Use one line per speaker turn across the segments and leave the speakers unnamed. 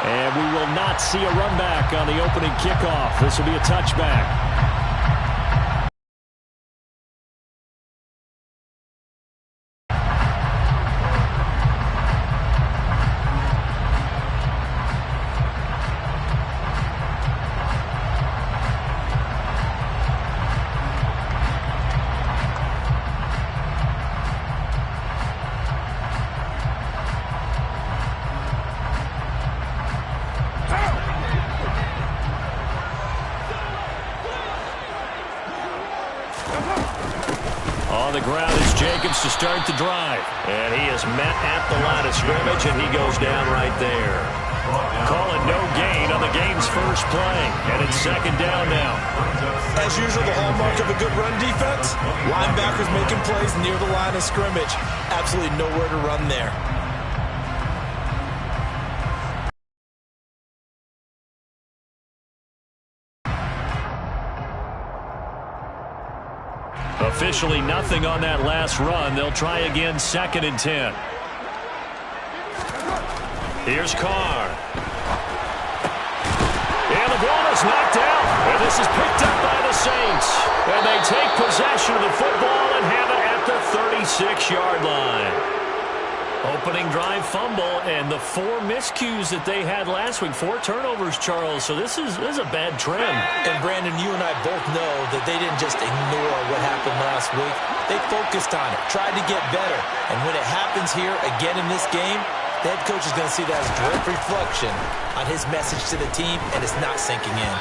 And we will not see a run back on the opening kickoff. This will be a touchback.
On the ground is Jacobs to start the drive. And he is met at the line of scrimmage, and he goes down right there. Call it no gain on the game's first play. And it's second down now.
As usual, the hallmark of a good run defense, linebackers making plays near the line of scrimmage. Absolutely nowhere to run there.
Officially nothing on that last run. They'll try again, 2nd and 10. Here's Carr. And the ball is knocked out. And this is picked up by the Saints. And they take possession of the football and have it at the 36-yard line. Opening drive fumble, and the 4 miscues that they had last week. 4 turnovers, Charles. So this is a bad trend.
And, Brandon, you and I both know that they didn't just ignore what happened last week. They focused on it, tried to get better. And when it happens here again in this game, the head coach is going to see that as direct reflection on his message to the team, and it's not sinking in.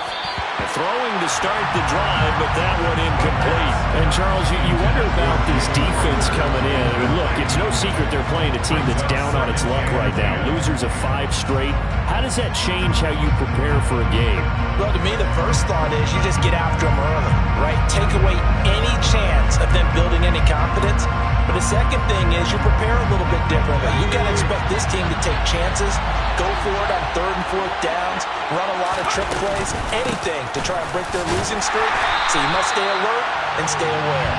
Throwing to start the drive, but that one incomplete.
And, Charles, you wonder about this defense coming in. I mean, look, it's no secret they're playing a team that's down on its luck right now. Losers of 5 straight. How does that change how you prepare for a game?
Well, to me, the first thought is you just get after them early, right? Take away any chance of them building any confidence. But the second thing is you prepare a little bit differently. You got to expect this team to take chances, go for it on 3rd and 4th downs, run a lot of trick plays, anything to try and break their losing streak. So you must stay alert and stay aware.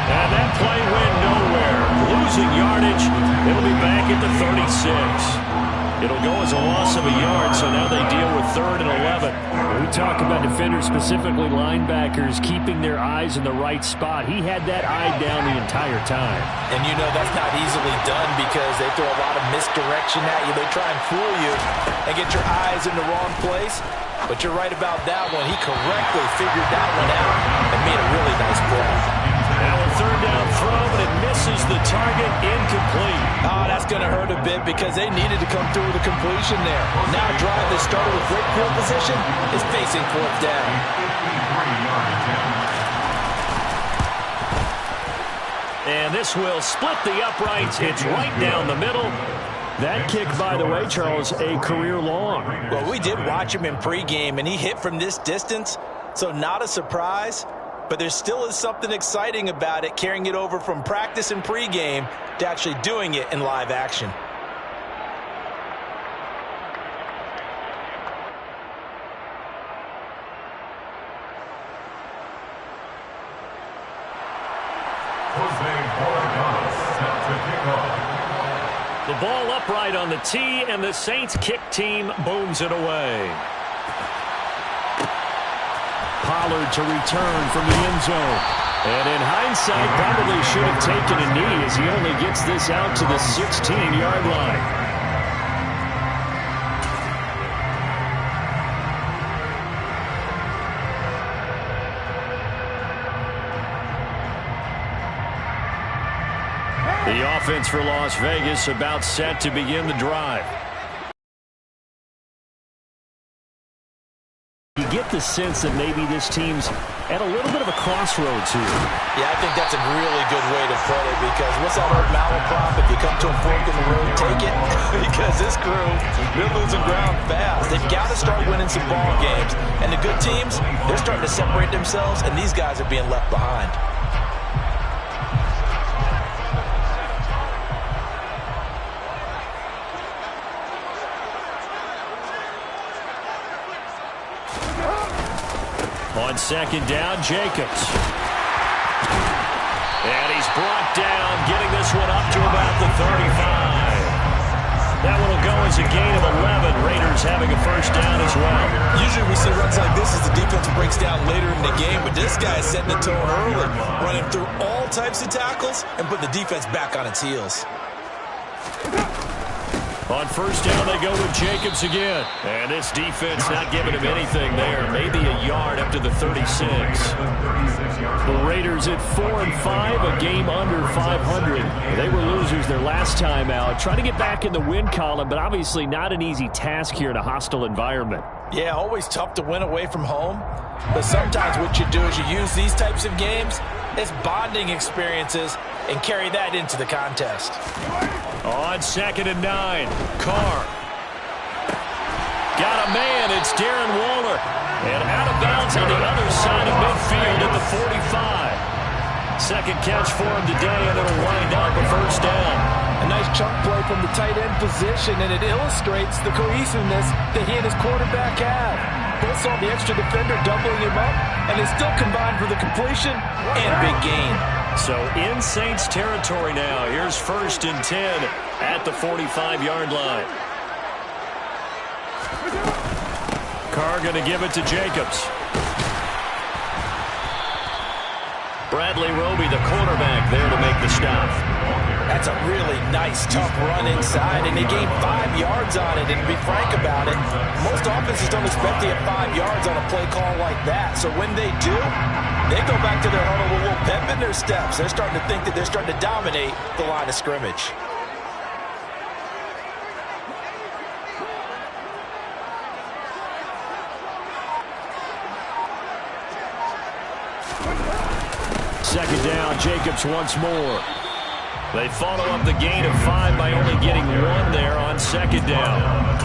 And that play went nowhere. Losing yardage. It'll be back at the 36. It'll go as a loss of a yard, so now they deal with 3rd and 11.
We talk about defenders, specifically linebackers, keeping their eyes in the right spot. He had that eye down the entire time.
And you know that's not easily done because they throw a lot of misdirection at you. They try and fool you and get your eyes in the wrong place. But you're right about that one. He correctly figured that one out and made a really nice play.
Now a 3rd down throw, but it misses the target, incomplete.
Oh, that's going to hurt a bit because they needed to come through with a completion there. Now a drive that started with great field position is facing 4th down.
And this will split the uprights. It's right down the middle.
That kick, by the way, Charles, a career long.
Well, we did watch him in pregame, and he hit from this distance, so not a surprise. But there still is something exciting about it, carrying it over from practice and pregame to actually doing it in live action.
The ball upright on the tee, and the Saints kick team booms it away.
Pollard to return from the end zone. And in hindsight, probably should have taken a knee as he only gets this out to the 16-yard line. The offense for Las Vegas about set to begin the drive. You get the sense that maybe this team's at a little bit of a crossroads here.
Yeah, I think that's a really good way to put it because what's that old malaprop? If you come to a fork in the road, take it. Because this crew, they're losing ground fast. They've got to start winning some ball games. And the good teams, they're starting to separate themselves, and these guys are being left behind.
On 2nd down, Jacobs. And he's brought down, getting this one up to about the 35. That one will go was a gain of 11. Raiders having a first down as well.
Usually we see runs like this as the defense breaks down later in the game, but this guy is setting the tone early, running through all types of tackles and put the defense back on its heels.
On first down, they go with Jacobs again. And this defense not giving him anything there. Maybe a yard up to the 36.
The Raiders at 4-5, a game under 500. They were losers their last time out. Trying to get back in the win column, but obviously not an easy task here in a hostile environment.
Yeah, always tough to win away from home. But sometimes what you do is you use these types of games as bonding experiences and carry that into the contest.
On 2nd and 9, Carr. Got a man, it's Darren Waller. And out of bounds on the other side of midfield at the 45. Second catch for him today, and it'll wind up a first down.
A nice chunk play from the tight end position, and it illustrates the cohesiveness that he and his quarterback have. Both saw the extra defender doubling him up, and they still combined for the completion and big gain.
So in Saints territory now. Here's 1st and 10 at the 45-yard line. Carr going to give it to Jacobs. Bradley Roby, the cornerback, there to make the stop.
That's a really nice, tough run inside, and they gained 5 yards on it. And to be frank about it, most offenses don't expect to get 5 yards on a play call like that. So when they do, they go back to their huddle with a little pep in their steps. They're starting to think that they're starting to dominate the line of scrimmage.
Second down, Jacobs once more.
They follow up the gain of 5 by only getting 1 there on 2nd down.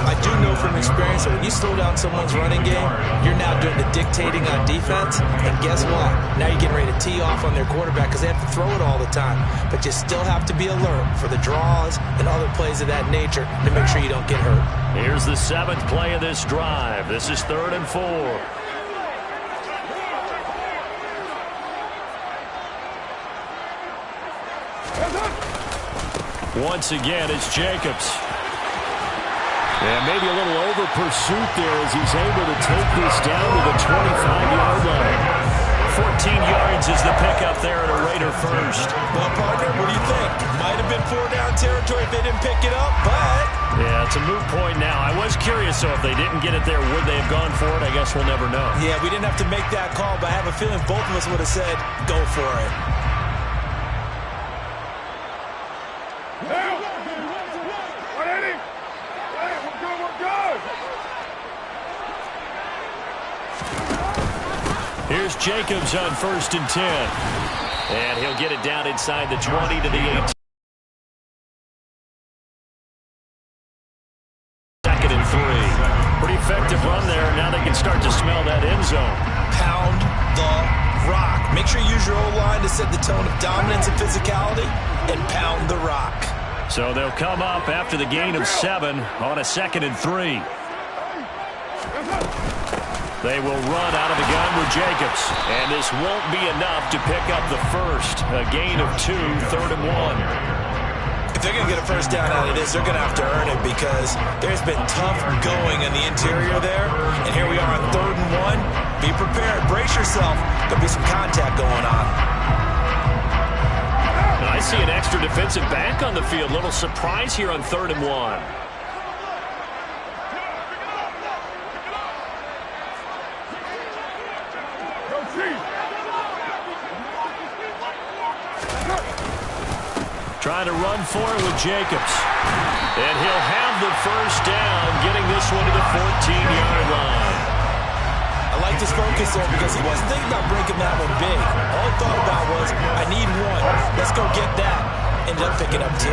I do know from experience that when you slow down someone's running game, you're now doing the dictating on defense. And guess what? Now you're getting ready to tee off on their quarterback because they have to throw it all the time. But you still have to be alert for the draws and other plays of that nature to make sure you don't get hurt.
Here's the 7th play of this drive. This is 3rd and 4. Once again, it's Jacobs.
And maybe a little over pursuit there as he's able to take this down to the 25-yard line.
14 yards is the pickup there at a Raider first.
Well, partner, what do you think? Might have been 4-down territory if they didn't pick it up, but...
Yeah, it's a moot point now. I was curious, so if they didn't get it there, would they have gone for it? I guess we'll never know.
Yeah, we didn't have to make that call, but I have a feeling both of us would have said, go for it.
Here's Jacobs on 1st and 10. And he'll get it down inside the 20 to the 18. 2nd and 3. Pretty effective run there. Now they can start to smell that end zone.
Pound the rock. Make sure you use your O-line to set the tone of dominance and physicality, and pound the rock.
So they'll come up after the gain of 7 on a 2nd and 3. They will run out of the gun with Jacobs. And this won't be enough to pick up the first. A gain of 2, 3rd and 1.
If they're going to get a first down out of this, they're going to have to earn it because there's been tough going in the interior there. And here we are on 3rd and 1. Be prepared. Brace yourself. There'll be some contact going on.
I see an extra defensive back on the field. Little surprise here on 3rd and 1. Trying to run for it with Jacobs. And he'll have the first down, getting this one to the 14-yard line.
I like this focus there because he wasn't thinking about breaking that one big. All he thought about was, I need 1. Let's go get that. Ended up picking up 2.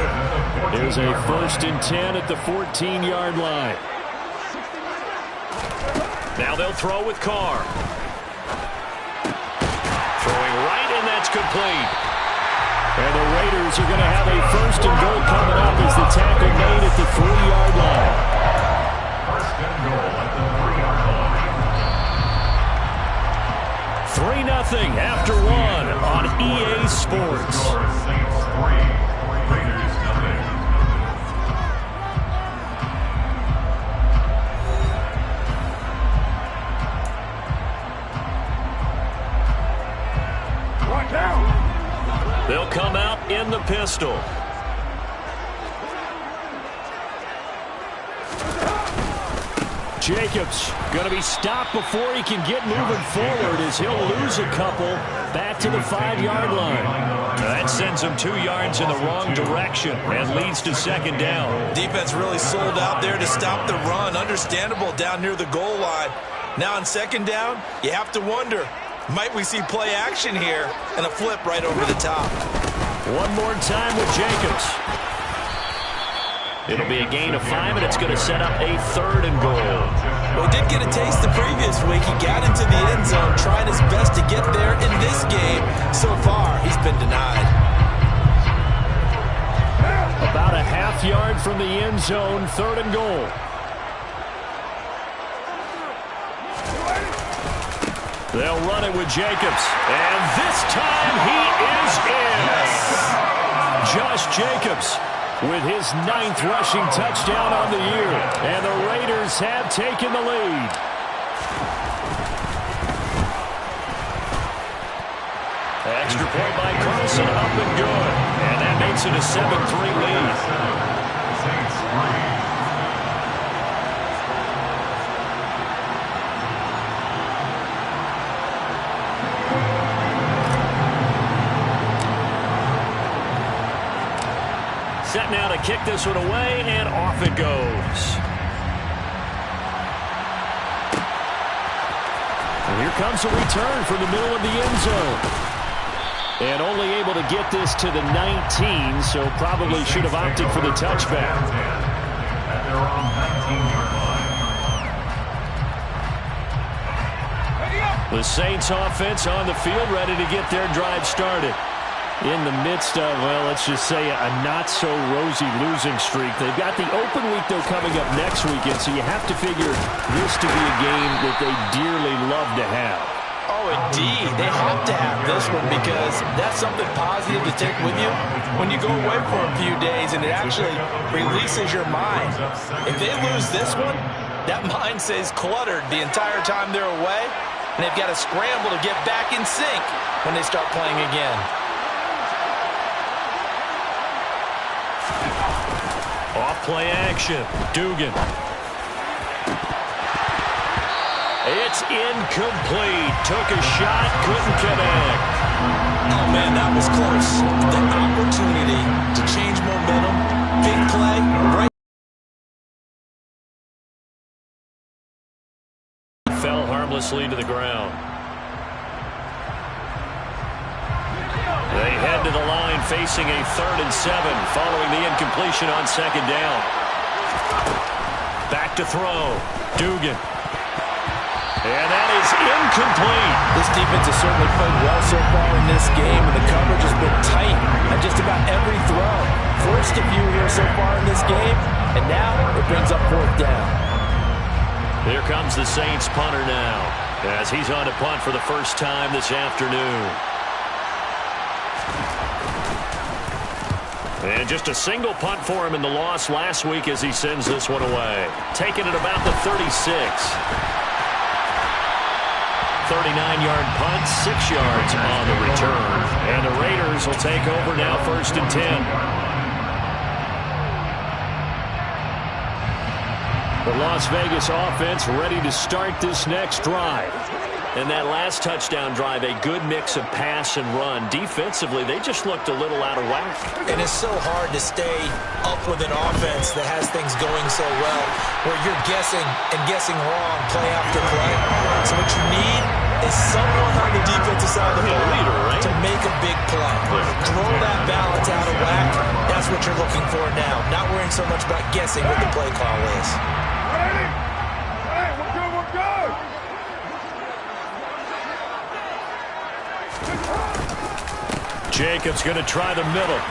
Here's a 1st and 10 at the 14-yard line.
Now they'll throw with Carr. Throwing right, and that's complete.
And the Raiders are going to have a 1st and goal coming up as the tackle made at the 3-yard line.
1st and goal at the 3-yard line.
3-0 after 1 on EA Sports.
Saints 3, Raiders 0.
hostile.
Jacobs going to be stopped before he can get moving forward as he'll lose a couple back to the 5-yard line.
That sends him 2 yards in the wrong direction and leads to second down.
Defense really sold out there to stop the run. Understandable down near the goal line. Now on second down, you have to wonder, might we see play action here and a flip right over the top?
One more time with Jacobs. It'll be a gain of 5, and it's going to set up a 3rd and goal.
Well, he did get a taste the previous week. He got into the end zone, trying his best to get there in this game. So far, he's been denied.
About a half yard from the end zone, 3rd and goal. They'll run it with Jacobs, and this time he is in. Josh Jacobs with his 9th rushing touchdown on the year. And the Raiders have taken the lead.
Extra point by Carlson, up and good. And that makes it a 7-3 lead.
Set now to kick this one away, and off it goes. And here comes a return from the middle of the end zone. And only able to get this to the 19, so probably should have opted for the touchback.
At their own 19-yard line.
The Saints offense on the field, ready to get their drive started. In the midst of, well, let's just say a not-so-rosy losing streak. They've got the open week, though, coming up next weekend, so you have to figure this to be a game that they dearly love to have.
Oh, indeed. They have to have this one because that's something positive to take with you when you go away for a few days, and it actually releases your mind. If they lose this one, that mind stays cluttered the entire time they're away, and they've got to scramble to get back in sync when they start playing again.
Off play action. Dugan.
It's incomplete. Took a shot, couldn't connect.
Oh, man, that was close. The opportunity to change momentum. Big play, right.
Fell harmlessly to the ground. They head to the line facing a 3rd and 7 following the incompletion on second down. Back to throw. Dugan. And that is incomplete.
This defense has certainly played well so far in this game, and the coverage has been tight at just about every throw. First a few here so far in this game, and now it brings up 4th down.
Here comes the Saints punter now as he's on to punt for the first time this afternoon. And just a single punt for him in the loss last week as he sends this one away. Taking it about the 36. 39-yard punt, 6 yards on the return. And the Raiders will take over now 1st and 10.
The Las Vegas offense ready to start this next drive. And that last touchdown drive, a good mix of pass and run. Defensively, they just looked a little out of whack.
And it's so hard to stay up with an offense that has things going so well, where you're guessing and guessing wrong play after play. So what you need is someone on the defensive side of the ball to make a big play. Throw that balance out of whack. That's what you're looking for now. Not worrying so much about guessing what the play call is.
Jacobs going to try the middle.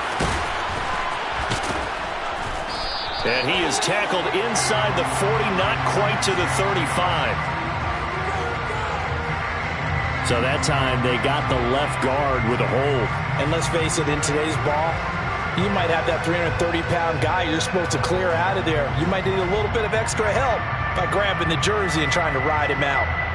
And he is tackled inside the 40, not quite to the 35. So that time they got the left guard with a hold.
And let's face it, in today's ball, you might have that 330-pound guy you're supposed to clear out of there. You might need a little bit of extra help by grabbing the jersey and trying to ride him out.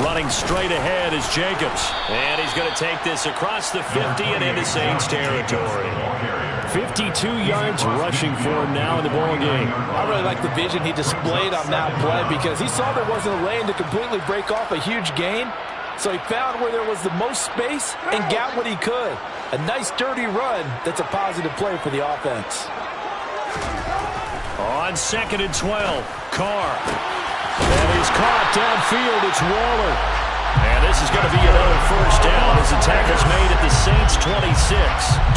Running straight ahead is Jacobs. And he's going to take this across the 50 and into Saints territory.
52 yards rushing for him now in the ball game.
I really like the vision he displayed on that play because he saw there wasn't a lane to completely break off a huge gain. So he found where there was the most space and got what he could. A nice, dirty run that's a positive play for the offense.
On 2nd and 12, Carr. And he's caught downfield. It's Waller. And this is going to be another first down as the tackle's made at the Saints' 26.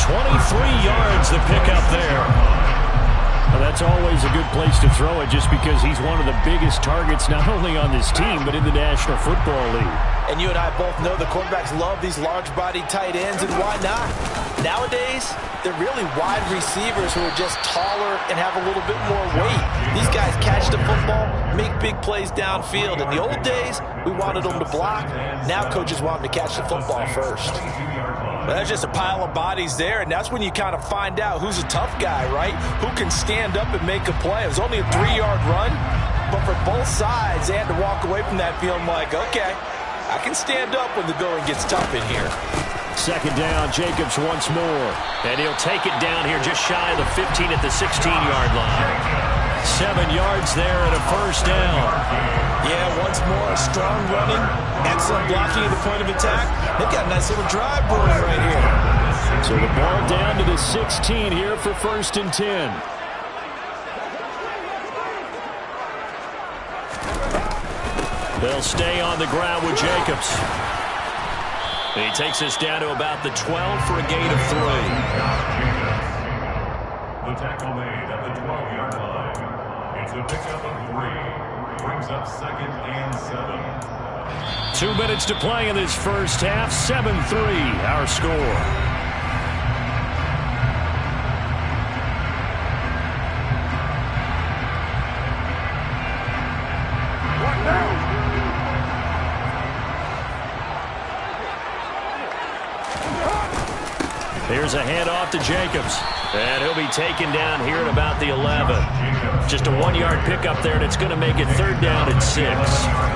23 yards the pickup there.
Well, that's always a good place to throw it just because he's one of the biggest targets not only on this team but in the National Football League.
And you and I both know the quarterbacks love these large-bodied tight ends, and why not? Nowadays, they're really wide receivers who are just taller and have a little bit more weight. These guys catch the football, make big plays downfield. In the old days, we wanted them to block. Now coaches want them to catch the football first. But that's just a pile of bodies there, and that's when you kind of find out who's a tough guy, right? Who can stand up and make a play. It was only a 3-yard run, but for both sides, they had to walk away from that feeling like, okay, I can stand up when the going gets tough in here.
2nd down, Jacobs once more.
And he'll take it down here just shy of the 15 at the 16-yard line. 7 yards there and a first down.
Yeah, once more, strong running, excellent blocking at the point of attack. They've got a nice little drive brewing right here.
So the ball down to the 16 here for 1st and 10.
They'll stay on the ground with Jacobs. He takes us down to about the 12 for a gain of 3.
The tackle made at the 12-yard line. It's a pickup of 3. Brings up 2nd and 7.
2 minutes to play in this first half. 7-3 our score. Here's a handoff to Jacobs. And he'll be taken down here at about the 11. Just a 1-yard pickup there, and it's going to make it 3rd down and 6.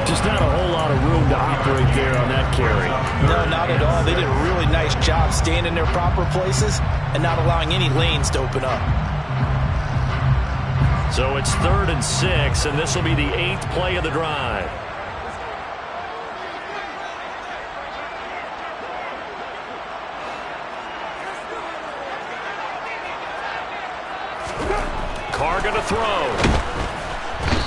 Just not a whole lot of room to operate there on that carry.
No, not at all. They did a really nice job staying in their proper places and not allowing any lanes to open up.
So it's 3rd and 6, and this will be the 8th play of the drive. Carr going to throw.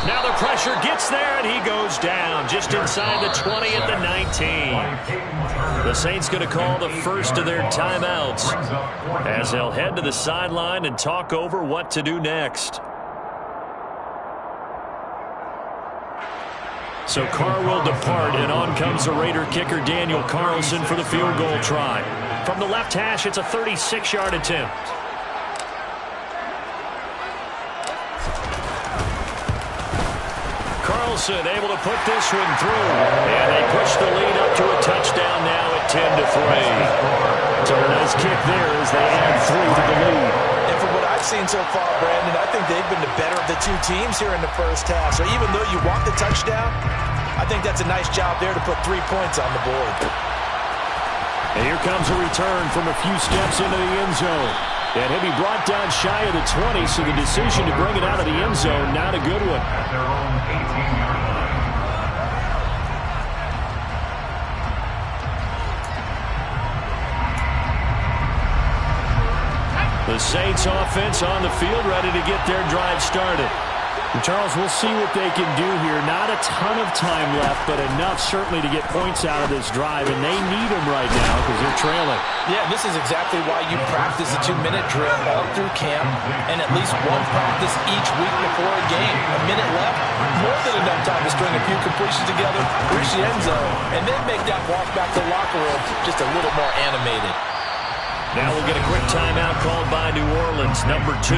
Now the pressure gets there, and he goes down just inside the 20 at the 19. The Saints going to call the first of their timeouts as they'll head to the sideline and talk over what to do next. So Carr will depart, and on comes the Raider kicker Daniel Carlson for the field goal try. From the left hash, it's a 36-yard attempt. Carlson able to put this one through, and they push the lead up to a touchdown now at 10-3.
So a nice kick there as they add 3 to the lead.
And from what I've seen so far, Brandon, I think they've been the better of the two teams here in the first half. So even though you want the touchdown, I think that's a nice job there to put 3 points on the board.
And here comes a return from a few steps into the end zone. And he'll be brought down shy of the 20, so the decision to bring it out of the end zone, not a good one.
At their own 18-yard line.
The Saints offense on the field, ready to get their drive started.
And Charles, we'll see what they can do here. Not a ton of time left, but enough certainly to get points out of this drive, and they need them right now because they're trailing.
Yeah, this is exactly why you practice a 2-minute drill all through camp and at least one practice each week before a game. A minute left, more than enough time to string a few completions together, reach the end zone, and then make that walk back to the locker room just a little more animated.
Now we'll get a quick timeout called by New Orleans, number 2,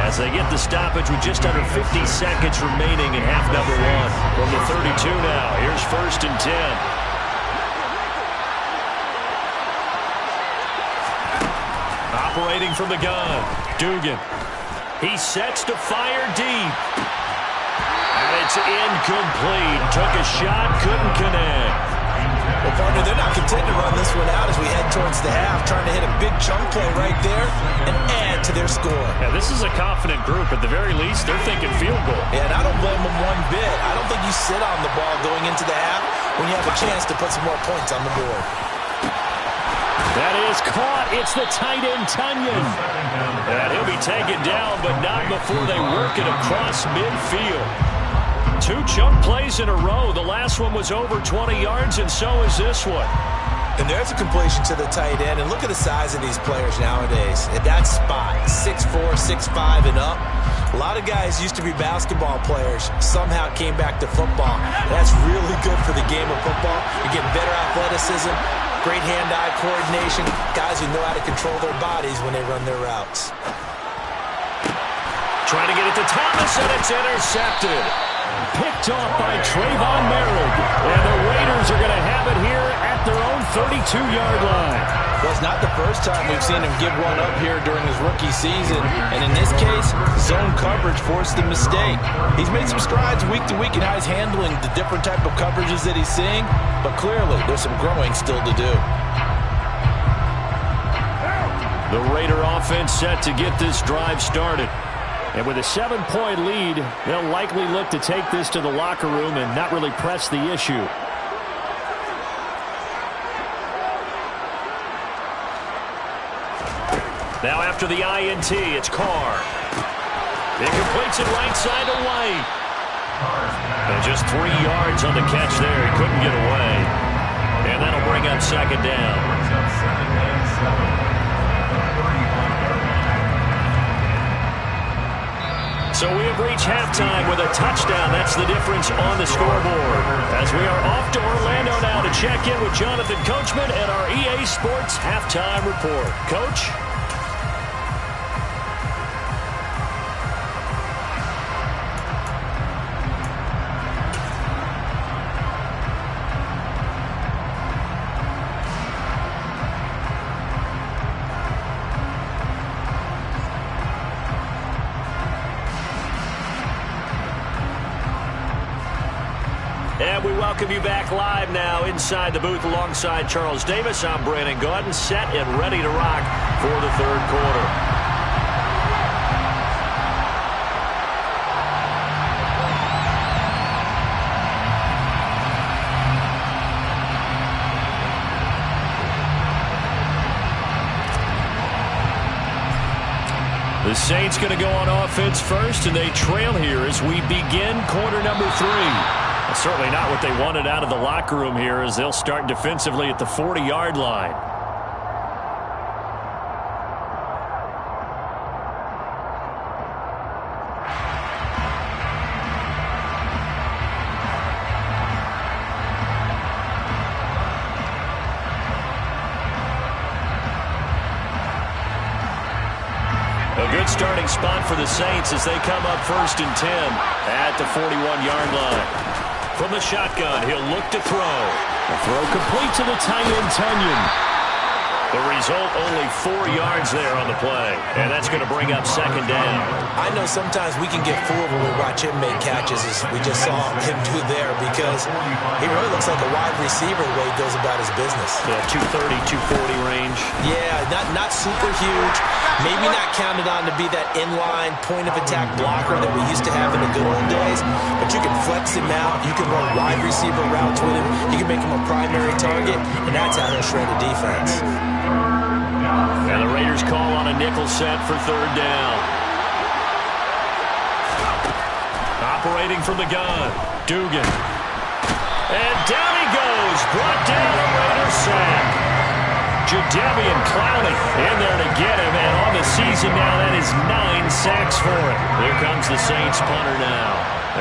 as they get the stoppage with just under 50 seconds remaining in half number 1. From the 32 now, here's 1st and 10. Operating from the gun, Dugan. He sets to fire deep. And it's incomplete. Took a shot, couldn't connect.
Well, partner, they're not content to run this one out as we head towards the half, trying to hit a big chunk play right there and add to their score.
Yeah, this is a confident group. At the very least, they're thinking field goal.
Yeah, and I don't blame them one bit. I don't think you sit on the ball going into the half when you have a chance to put some more points on the board.
That is caught. It's the tight end, Tunyon.
And he'll be taken down, but not before they work it across midfield. 2 chunk plays in a row. The last one was over 20 yards, and so is this one.
And there's a completion to the tight end. And look at the size of these players nowadays. At that spot, 6'4", 6'5", and up. A lot of guys used to be basketball players, somehow came back to football. That's really good for the game of football. You're getting better athleticism, great hand-eye coordination, guys who know how to control their bodies when they run their routes.
Trying to get it to Thomas, and it's intercepted.
Picked off by Trayvon Merritt. And the Raiders are going to have it here at their own 32-yard line.
Well, it's not the first time we've seen him give one up here during his rookie season. And in this case, zone coverage forced the mistake. He's made some strides week to week in how he's handling the different type of coverages that he's seeing. But clearly, there's some growing still to do.
The Raider offense set to get this drive started.
And with a 7-point lead, they'll likely look to take this to the locker room and not really press the issue.
Now after the INT, it's Carr. It completes it right side to White. And just 3 yards on the catch there. He couldn't get away. And that'll bring up second down. So we have reached halftime with a touchdown. That's the difference on the scoreboard. As we are off to Orlando now to check in with Jonathan Coachman and our EA Sports Halftime Report. Coach? And we welcome you back live now inside the booth alongside Charles Davis. I'm Brandon Gaudin, set and ready to rock for the third quarter. The Saints going to go on offense first, and they trail here as we begin quarter number 3. Certainly not what they wanted out of the locker room here as they'll start defensively at the 40-yard line. A good starting spot for the Saints as they come up 1st and 10 at the 41-yard line. From the shotgun, he'll look to throw.
The throw complete to the tight end, Tunyon.
The result, only 4 yards there on the play. And that's going to bring up second down.
I know sometimes we can get fooled when we watch him make catches, as we just saw him do there, because he really looks like a wide receiver the way he goes about his business.
Yeah, 230, 240 range.
Yeah, not super huge. Maybe not counted on to be that inline point-of-attack blocker that we used to have in the good old days, but you can flex him out. You can run wide receiver routes with him. You can make him a primary target, and that's how he'll shred a defense.
And the Raiders call on a nickel set for third down. Operating from the gun, Dugan. And down he goes, brought down a Raider sack. Jadeveon Clowney in there to get him, and on the season now, that is 9 sacks for him. Here comes the Saints punter now,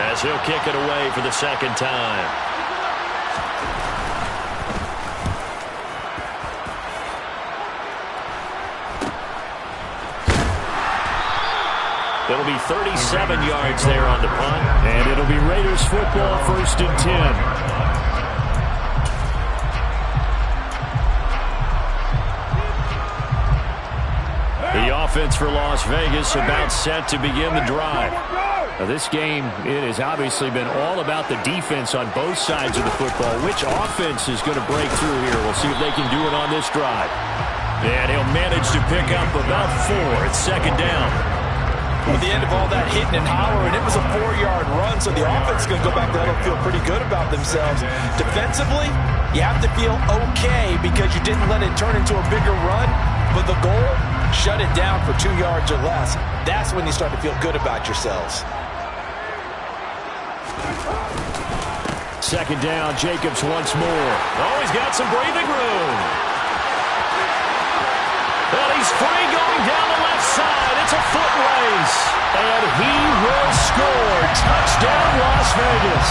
as he'll kick it away for the second time. It'll be 37 yards there on the punt.
And it'll be Raiders football, 1st and 10.
The offense for Las Vegas about set to begin the drive.
This game, it has obviously been all about the defense on both sides of the football. Which offense is going to break through here? We'll see if they can do it on this drive.
And he'll manage to pick up about 4. It's second down.
At the end of all that hitting and hollering, it was a 4-yard run, so the offense is going to go back there and feel pretty good about themselves. Defensively, you have to feel okay because you didn't let it turn into a bigger run, but the goal, shut it down for 2 yards or less. That's when you start to feel good about yourselves.
Second down, Jacobs once more.
Oh, he's got some breathing room. Well, he's free going down the left side. It's a foot race.
And he will score. Touchdown, Las Vegas.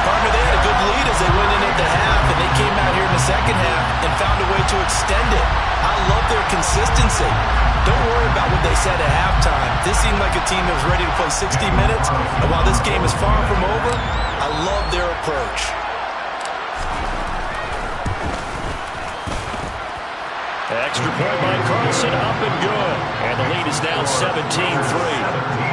Partner, they had a good lead as they went in at the half, and they came out here in the second half and found a way to extend it. I love their consistency. Don't worry about what they said at halftime. This seemed like a team that was ready to play 60 minutes, and while this game is far from over, I love their approach.
Extra point by Carlson, up and good. And the lead is now 17-3.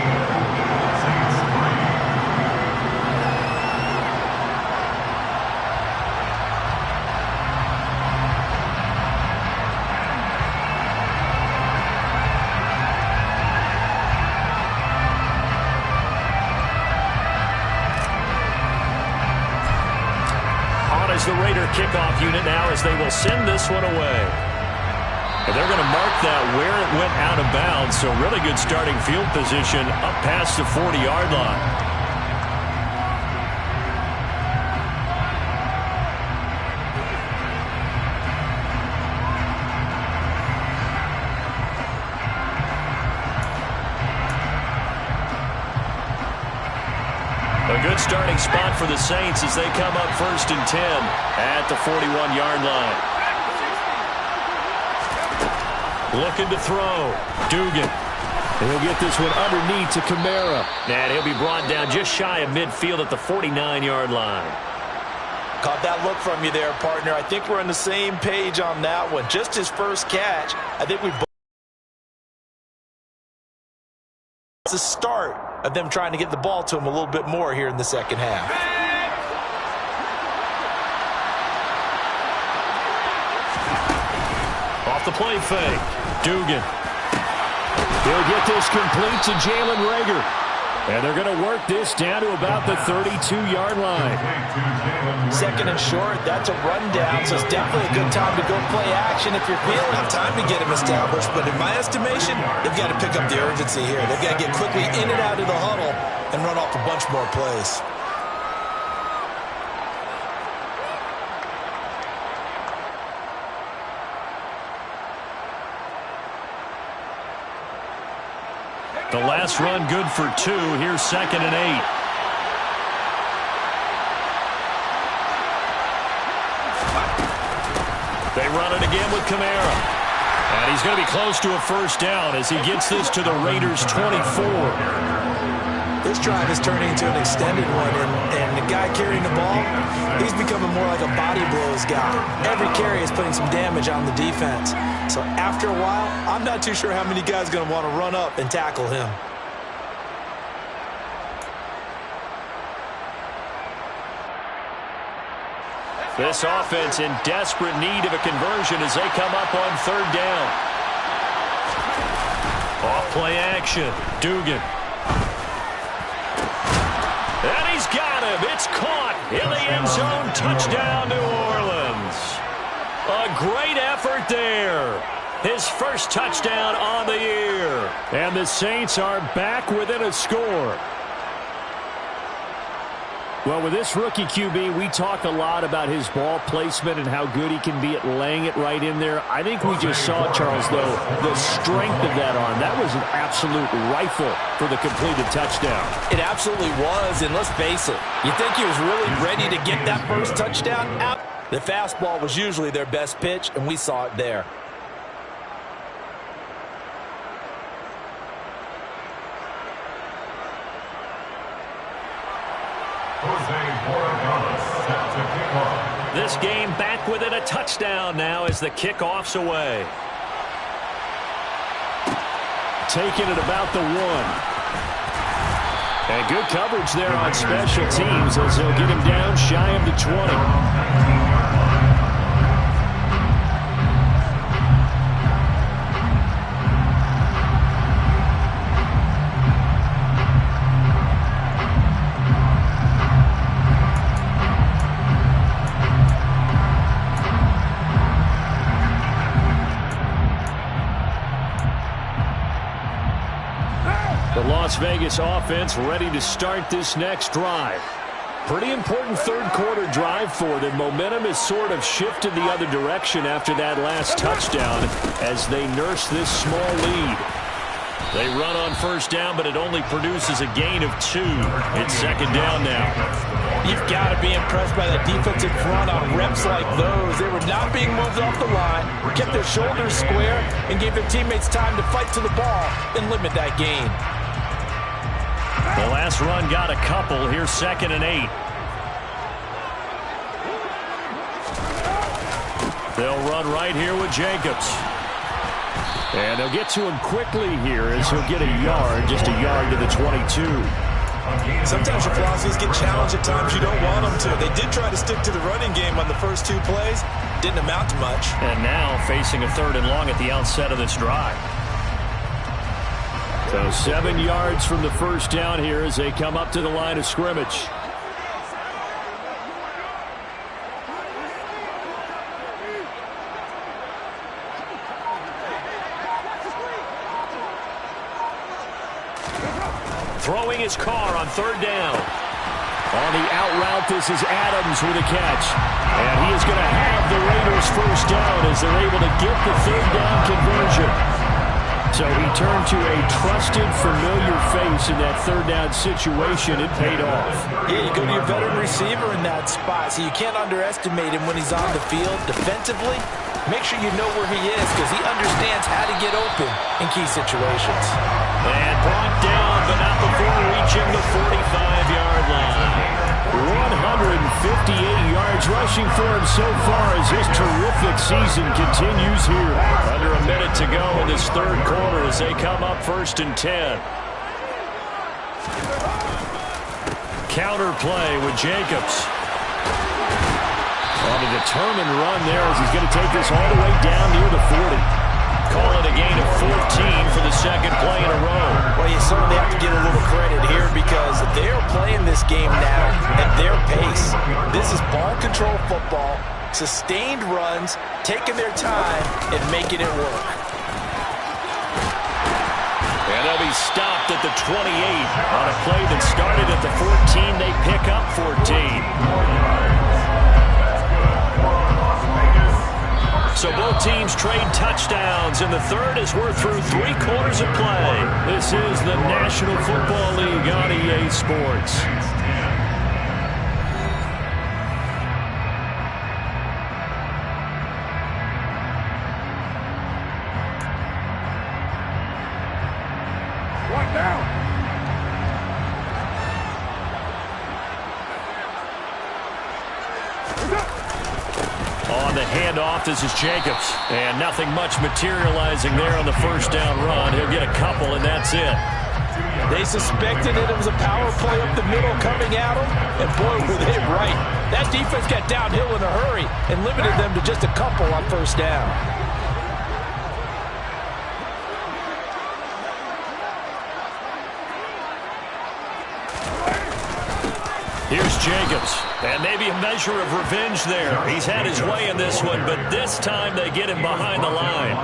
The Raider kickoff unit now as they will send this one away. And they're going to mark that where it went out of bounds, so really good starting field position up past the 40-yard line. A good starting spot for the Saints as they come up 1st and 10 at the 41-yard line. Looking to throw. Dugan.
He'll get this one underneath to Kamara.
And he'll be brought down just shy of midfield at the 49-yard line.
Caught that look from you there, partner. I think we're on the same page on that one. Just his first catch. I think we both. It's a start of them trying to get the ball to him a little bit more here in the second half.
Off the play fake. Dugan.
He'll get this complete to Jalen Reagor. And they're going to work this down to about the 32-yard line.
Second and short, that's a rundown, so it's definitely a good time to go play action if you're feeling it. Time to get him established, but in my estimation, they've got to pick up the urgency here. They've got to get quickly in and out of the huddle and run off a bunch more plays.
The last run good for 2. Here's 2nd and 8. They run it again with Kamara. And he's going to be close to a first down as he gets this to the Raiders' 24.
This drive is turning into an extended one, and the guy carrying the ball, he's becoming more like a body blows guy. Every carry is putting some damage on the defense. So after a while, I'm not too sure how many guys are going to want to run up and tackle him.
This offense in desperate need of a conversion as they come up on 3rd down. Off play action. Dugan. And he's got him. It's caught in the end zone. Touchdown, New Orleans. A great effort there. His first touchdown on the year.
And the Saints are back within a score. Well, with this rookie QB, we talk a lot about his ball placement and how good he can be at laying it right in there. I think we just saw, Charles, though, the strength of that arm. That was an absolute rifle for the completed touchdown.
It absolutely was, and let's face it, you think he was really ready to get that first touchdown out? The fastball was usually their best pitch, and we saw it there.
This game back within a touchdown now as the kickoff's away.
Taking it about the 1. And good coverage there on special teams as they'll get him down shy of the 20. The Las Vegas offense ready to start this next drive. Pretty important third quarter drive for them. Momentum has sort of shifted the other direction after that last touchdown as they nurse this small lead. They run on first down, but it only produces a gain of 2. It's second down now.
You've got to be impressed by the defensive front on reps like those. They were not being moved off the line, kept their shoulders square, and gave their teammates time to fight to the ball and limit that gain.
The last run got a couple. Here's 2nd and 8. They'll run right here with Jacobs. And they'll get to him quickly here as he'll get a yard, just a yard to the 22.
Sometimes your philosophies get challenged at times you don't want them to. They did try to stick to the running game on the first 2 plays. Didn't amount to much.
And now facing a 3rd and long at the outset of this drive. So 7 yards from the first down here as they come up to the line of scrimmage. Throwing his car on 3rd down. On the out route, this is Adams with a catch. And he is going to have the Raiders first down as they're able to get the 3rd down conversion. So he turned to a trusted, familiar face in that 3rd down situation. It paid off.
Yeah, you go to your veteran receiver in that spot, so you can't underestimate him when he's on the field. Defensively, make sure you know where he is because he understands how to get open in key situations.
And brought down, but not before reaching the 45-yard line. 158 yards rushing for him so far as his terrific season continues here. Under a minute to go in this 3rd quarter as they come up 1st and 10. Counter play with Jacobs. On a determined run there as he's going to take this all the way down near the 40. Call it a gain of 14 for the 2nd play in a row.
Well, you certainly have to get a little credit here because they're playing this game now at their pace. This is ball control football, sustained runs, taking their time, and making it work.
And they'll be stopped at the 28 on a play that started at the 14. They pick up 14. So both teams trade touchdowns in the 3rd as we're through 3 quarters of play. This is the National Football League on EA Sports.
One down.
On the handoff, this is Jacobs. And nothing much materializing there on the first down run. He'll get a couple, and that's it.
They suspected that it was a power play up the middle coming at them, and boy, were they right. That defense got downhill in a hurry and limited them to just a couple on first down.
Here's Jacobs, and maybe a measure of revenge there. He's had his way in this one, but this time they get him behind the line.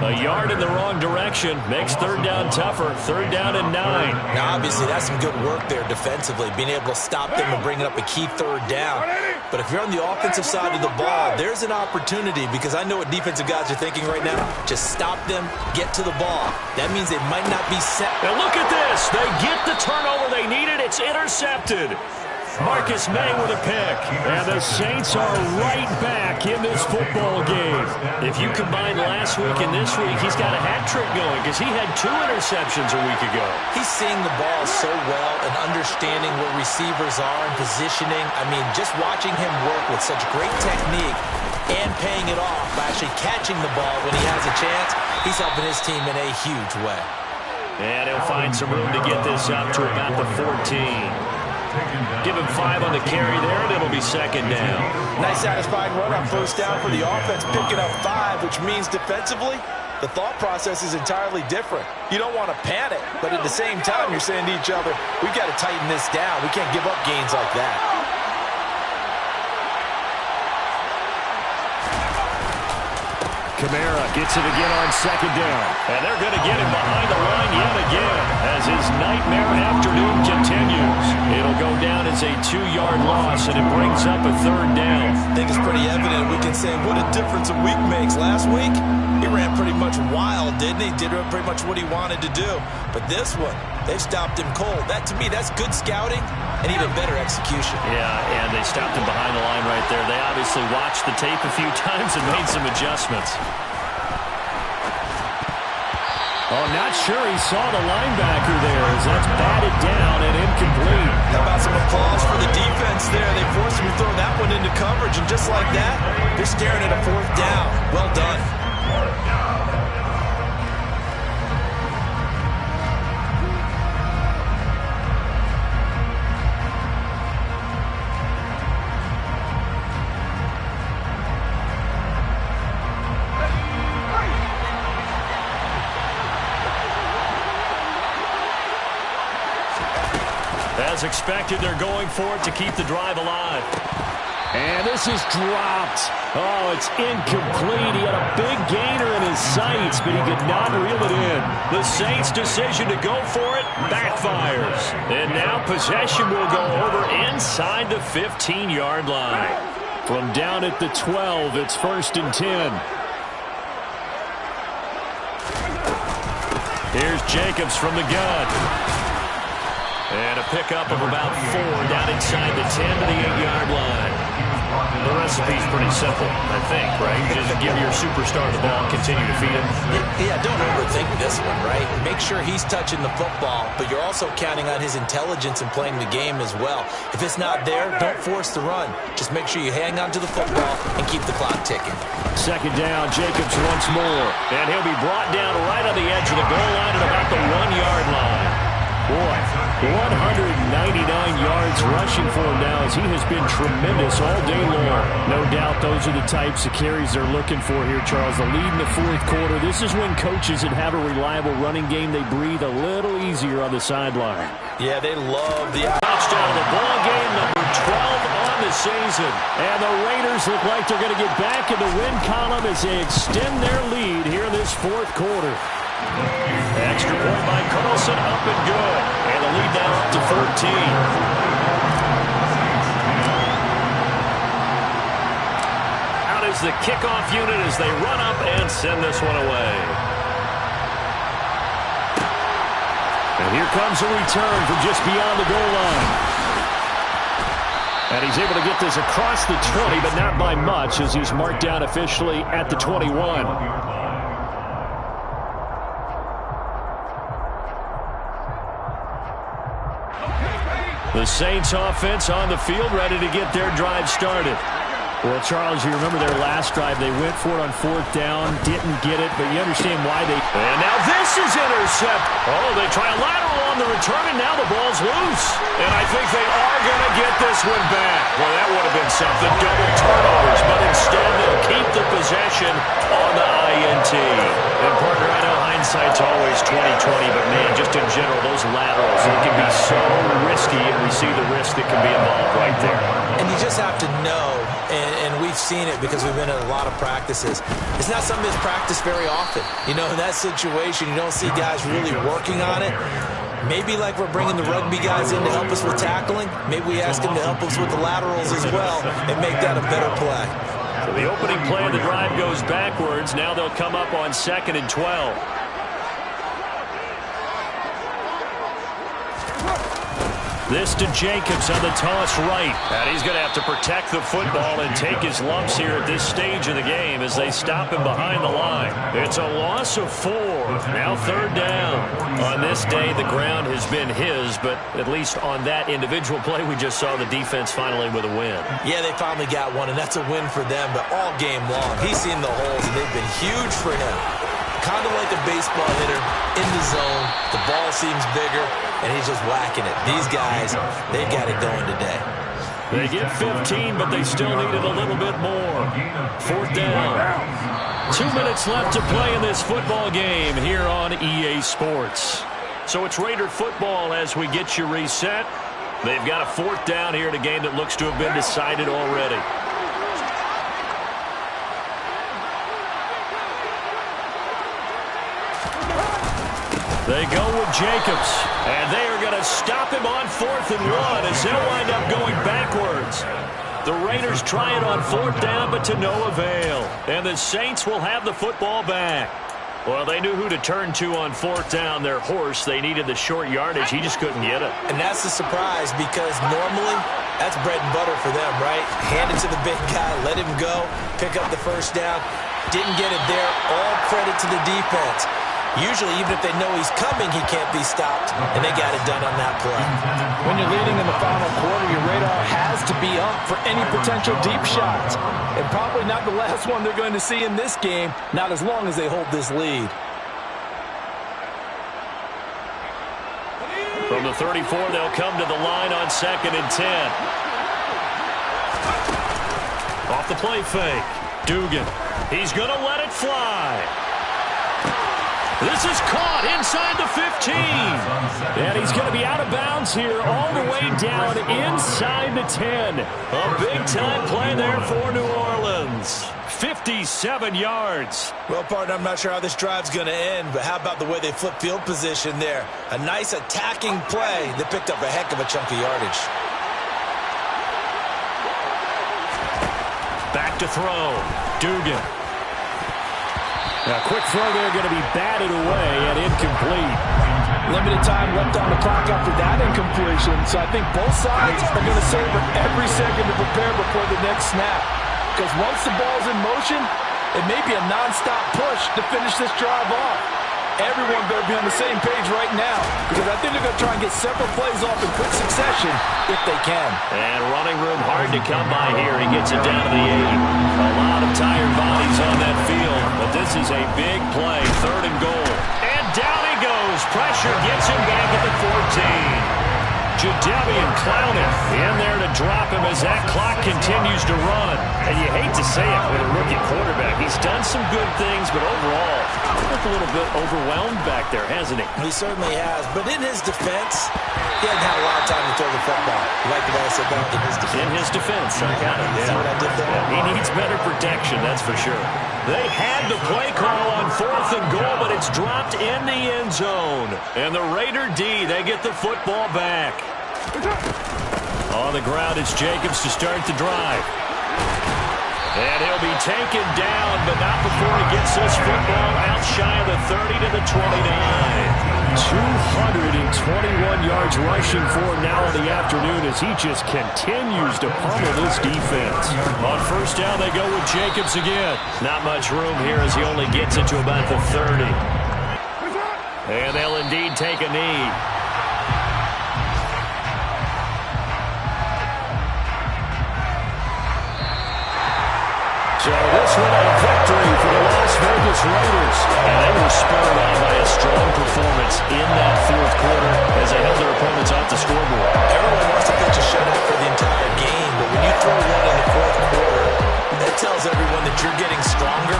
A yard in the wrong direction makes 3rd down tougher. 3rd down and 9.
Now, obviously, that's some good work there defensively, being able to stop them and bringing up a key 3rd down. But if you're on the offensive side of the ball, there's an opportunity because I know what defensive guys are thinking right now. Just stop them, get to the ball. That means they might not be set.
Now look at this. They get the turnover they needed. It's intercepted. Marcus May with a pick. And the Saints are right back in this football game. If you combine last week and this week, he's got a hat trick going because he had 2 interceptions a week ago.
He's seeing the ball so well and understanding where receivers are and positioning. I mean, just watching him work with such great technique and paying it off by actually catching the ball when he has a chance, he's helping his team in a huge way.
And he'll find some room to get this up to about the 14. Give him 5 on the carry there, and it'll be second down.
Nice satisfying run on first down for the offense, picking up 5, which means defensively, the thought process is entirely different. You don't want to panic, but at the same time, you're saying to each other, we've got to tighten this down. We can't give up gains like that.
Kamara gets it again on second down.
And they're going to get him behind the line yet again as his nightmare afternoon continues. It'll go down as a 2-yard loss, and it brings up a third down.
I think it's pretty evident. We can say what a difference a week makes. Last week, he ran pretty much wild, didn't he? Did pretty much what he wanted to do. But this one, they stopped him cold. That, to me, that's good scouting and even better execution.
Yeah, and they stopped him behind the line right there. They obviously watched the tape a few times and made some adjustments.
Oh, not sure he saw the linebacker there as that's batted down and incomplete.
How about some applause for the defense there? They forced him to throw that one into coverage, and just like that, they're staring at a 4th down. Well done.
As expected, they're going for it to keep the drive alive.
And this is dropped. Oh, it's incomplete. He had a big gainer in his sights, but he could not reel it in.
The Saints' decision to go for it backfires. And now possession will go over inside the 15-yard line.
From down at the 12, it's 1st and 10.
Here's Jacobs from the gun. And a pickup of about 4 down inside the 10 to the 8-yard line. The recipe's pretty simple, I think, right? Just give your superstar the ball, continue to feed him.
Yeah, don't overthink this one, right? Make sure he's touching the football, but you're also counting on his intelligence in playing the game as well. If it's not there, don't force the run. Just make sure you hang on to the football and keep the clock ticking.
Second down, Jacobs once more.
And he'll be brought down right on the edge of the goal line at about the 1-yard line.
Boy, 199 yards rushing for him now as he has been tremendous all day long. No doubt those are the types of carries they're looking for here, Charles. The lead in the 4th quarter. This is when coaches that have a reliable running game, they breathe a little easier on the sideline.
Yeah, they love the
touchdown of the ball game, number 12 on the season.
And the Raiders look like they're going to get back in the win column as they extend their lead here in this 4th quarter.
Extra point by Carlson, up and good. And the lead now up to 14. Out is the kickoff unit as they run up and send this one away.
And here comes a return from just beyond the goal line. And he's able to get this across the 20, but not by much as he's marked down officially at the 21.
The Saints offense on the field, ready to get their drive started.
Well, Charles, you remember their last drive. They went for it on 4th down, didn't get it, but you understand why they...
And now this is intercepted. Oh, they try a lateral on the return, and now the ball's loose. And I think they are going to get this one back. Well, that would have been something. Double turnovers, but instead they'll keep the possession on the INT. And, partner, I know hindsight's always 20/20, but, man, just in general, those laterals, it can be so risky, and we see the risk that can be involved right there.
And you just have to know, and we've seen it because we've been at a lot of practices. It's not something that's practiced very often. You know, in that situation, you don't see guys really working on it. Maybe like we're bringing the rugby guys in to help us with tackling, maybe we ask them to help us with the laterals as well and make that a better play.
So the opening play of the drive goes backwards. Now they'll come up on 2nd and 12. This to Jacobs on the toss right. And he's going to have to protect the football and take his lumps here at this stage of the game as they stop him behind the line. It's a loss of 4. Now 3rd down. On this day, the ground has been his, but at least on that individual play, we just saw the defense finally with a win.
Yeah, they finally got one, and that's a win for them, but all game long, he's seen the holes, and they've been huge for him. kind of like a baseball hitter in the zone. The ball seems bigger, and he's just whacking it. These guys, they've got it going today.
They get 15, but they still needed a little bit more. 4th down. 2 minutes left to play in this football game here on EA Sports. So it's Raider football as we get you reset. They've got a 4th down here in a game that looks to have been decided already. They go with Jacobs, and they are going to stop him on 4th and 1 as they'll wind up going backwards. The Raiders try it on 4th down, but to no avail. And the Saints will have the football back. Well, they knew who to turn to on 4th down. Their horse, they needed the short yardage. He just couldn't get it.
And that's the surprise because normally that's bread and butter for them, right? Hand it to the big guy, let him go, pick up the 1st down. Didn't get it there. All credit to the defense. Usually, even if they know he's coming, he can't be stopped, and they got it done on that play.
When you're leading in the final quarter, your radar has to be up for any potential deep shots. And probably not the last one they're going to see in this game, not as long as they hold this lead.
From the 34, they'll come to the line on 2nd and 10. Off the play fake. Dugan. He's going to let it fly. This is caught inside the 15. And he's going to be out of bounds here all the way down inside the 10. A big-time play there for New Orleans. 57 yards.
Well, partner, I'm not sure how this drive's going to end, but how about the way they flip field position there? A nice attacking play that picked up a heck of a chunk of yardage.
Back to throw. Dugan.
A quick throw there going to be batted away and incomplete.
Limited time left on the clock after that incompletion, so I think both sides are going to savor every second to prepare before the next snap. Because once the ball's in motion, it may be a non-stop push to finish this drive off. Everyone better be on the same page right now, because I think they're going to try and get several plays off in quick succession if they can.
And running room hard to come by here. He gets it down to the 8. A lot of tired bodies on that field, but this is a big play. 3rd and goal. And down he goes. Pressure gets him back at the 14. Jadeveon Clowney in there to drop him as that clock continues to run. And you hate to say it with a rookie quarterback. He's done some good things, but overall, looked a little bit overwhelmed back there, hasn't he?
He certainly has. But in his defense, he hasn't had a lot of time to throw the football. You like the way I said that? In his defense.
In his defense, I got it.
See what I did there?
Yeah, he needs better protection, that's for sure. They had the play call on 4th and goal, but it's dropped in the end zone. And the Raider D, they get the football back. On the ground, it's Jacobs to start the drive. And he'll be taken down, but not before he gets this football out shy of the 30 to the 29.
221 yards rushing for him now in the afternoon as he just continues to pummel this defense.
On 1st down, they go with Jacobs again. Not much room here as he only gets it to about the 30. And they'll indeed take a knee.
So this one a victory for the Las Vegas Raiders.
And they were spurred on by a strong performance in that 4th quarter as they held their opponents off the scoreboard.
Everyone wants to pitch a shutout for the entire game, but when you throw one in the 4th quarter, that tells everyone that you're getting stronger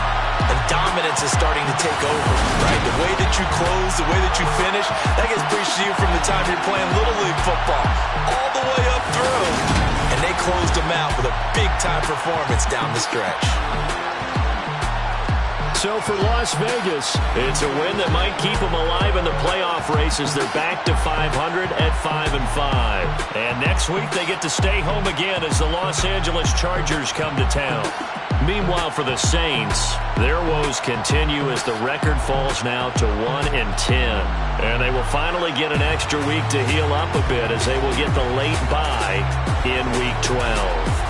and dominance is starting to take over, right? The way that you close, the way that you finish, that gets preached to you from the time you're playing Little League football all the way up through. And they closed them out with a big-time performance down the stretch.
So for Las Vegas, it's a win that might keep them alive in the playoff races. They're back to 500 at 5-5. And next week they get to stay home again as the Los Angeles Chargers come to town. Meanwhile, for the Saints, their woes continue as the record falls now to 1-10. And they will finally get an extra week to heal up a bit as they will get the late bye in Week 12.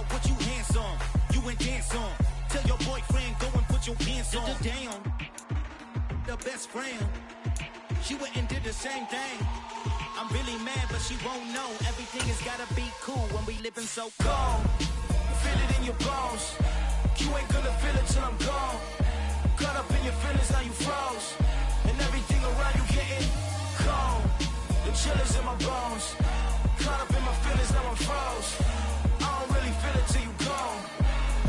out what you handsome. You and dance on. Tell your boyfriend, go and put your pants on. Damn, the best friend. She went and did the same thing. I'm really mad, but she won't know. Everything has gotta be cool when we living so cold. Feel it in your bones. You ain't gonna feel it till I'm gone. Caught up in your feelings, now you froze. And everything around you getting cold. The chill is in my bones. Caught up in my feelings, now I'm froze. I don't really feel it till you gone.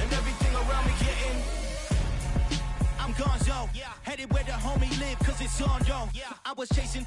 And everything around me getting I'm gonzo, headed where the homie live, cause it's on, yo. I was chasing